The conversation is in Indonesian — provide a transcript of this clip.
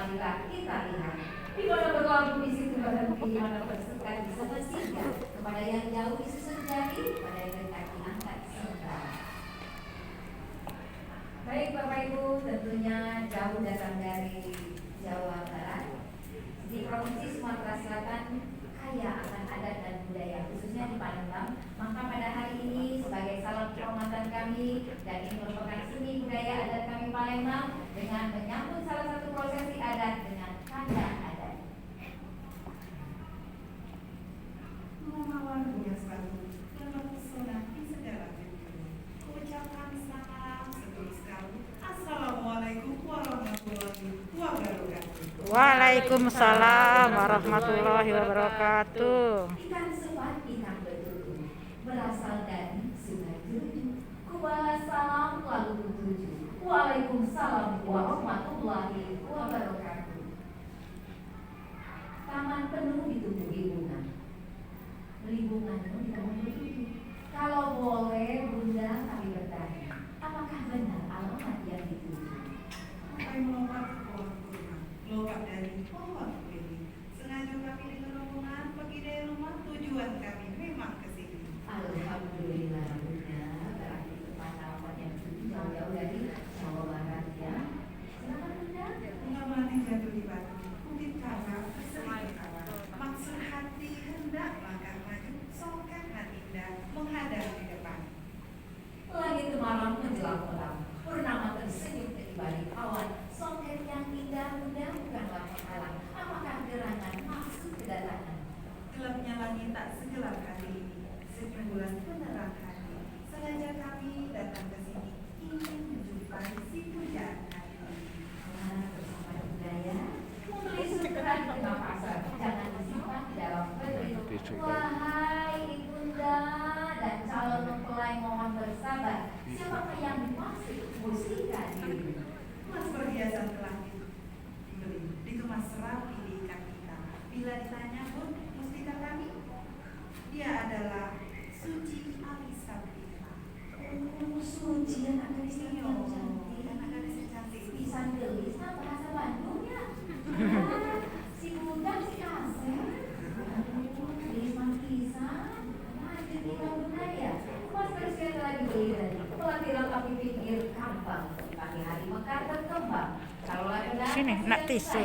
marilah kita lihat. Di mana berlabuh di situ berhenti, di mana bersekat di sana singgah. Kepada yang jauh Yesus terjadi, kepada yang dekat diangkat sembah. Baik Bapak Ibu, tentunya jauh datang dari Jawa Barat. Di Provinsi Sumatera Selatan kaya akan adat dan budaya, khususnya di Palembang. Maka pada hari ini sebagai salam kehormatan kami, dan ini merupakan seni budaya adat kami Palembang, dengan menyambut salah satu prosesi adat dengan tanda adat. Mawar hias baru yang mempesona di segala dunia. Ucapan salam setulus kami. Assalamualaikum warahmatullahi wabarakatuh. Waalaikumsalam warahmatullahi wabarakatuh. Ikan sepat, ikan betutu, berasal dari Sungai Tujuh. Kubalas salam lalu kutuju. Waalaikumsalam warahmatullahi wabarakatuh. Taman penuh ditumbuhi bunga. Beli bunganya di taman betutu. Kalau boleh Bunda kami bertanya, apakah benar alamat yang dituju? Sampai melompat ke pohon kurma, lompat dari pohon lili. Sengaja kami dengan rombongan pergi dari rumah, tujuan kami memang ke sini. Alhamdulillah Bunda, berarti tempat alamat yang dituju jauh-jauh dari Jawa Barat ya. Silakan Bunda. Bunga melati jatuh di batu, mungkin karena kesering kawan. Maksud hati hendak langkah maju, songkat hati indah menghadap di depan. Langit malam menjelang terang, purnama tersenyum dari balik awan. Songket yang indah Bunda bukanlah penghalang. Apakah gerangan maksud kedatangan? Gelapnya langit tak segelap hari ini, sebulan penerang hati. Sengaja kami datang ke sini, ingin menjumpai si pujaan hati. Bersama budaya, membeli sukeran di tengah pasar, jangan disimpan di dalam peti. Wahai ibunda dan calon mempelai mohon bersabar. Siapakah yang dimaksud mustika diri? Mas perhiasan telah dibeli, dikemas rapi di ikat kita. Bila ditanya pun, mustika kami, dia adalah Suci Alisabila. Oh, suci anak gadis yang cantik. Anak gadis yang cantik. Pisan gelis, nah bahasa Bandung ya. Si Bunda, si Asep. Gelis mang pisan. Lanjut di Bunda ya. Mas Persia telah dibeli tadi. Pelatihan kami pikir gampang. Pagi hari mekar berkembang. Kalau benar, Sini, nak saya tisu.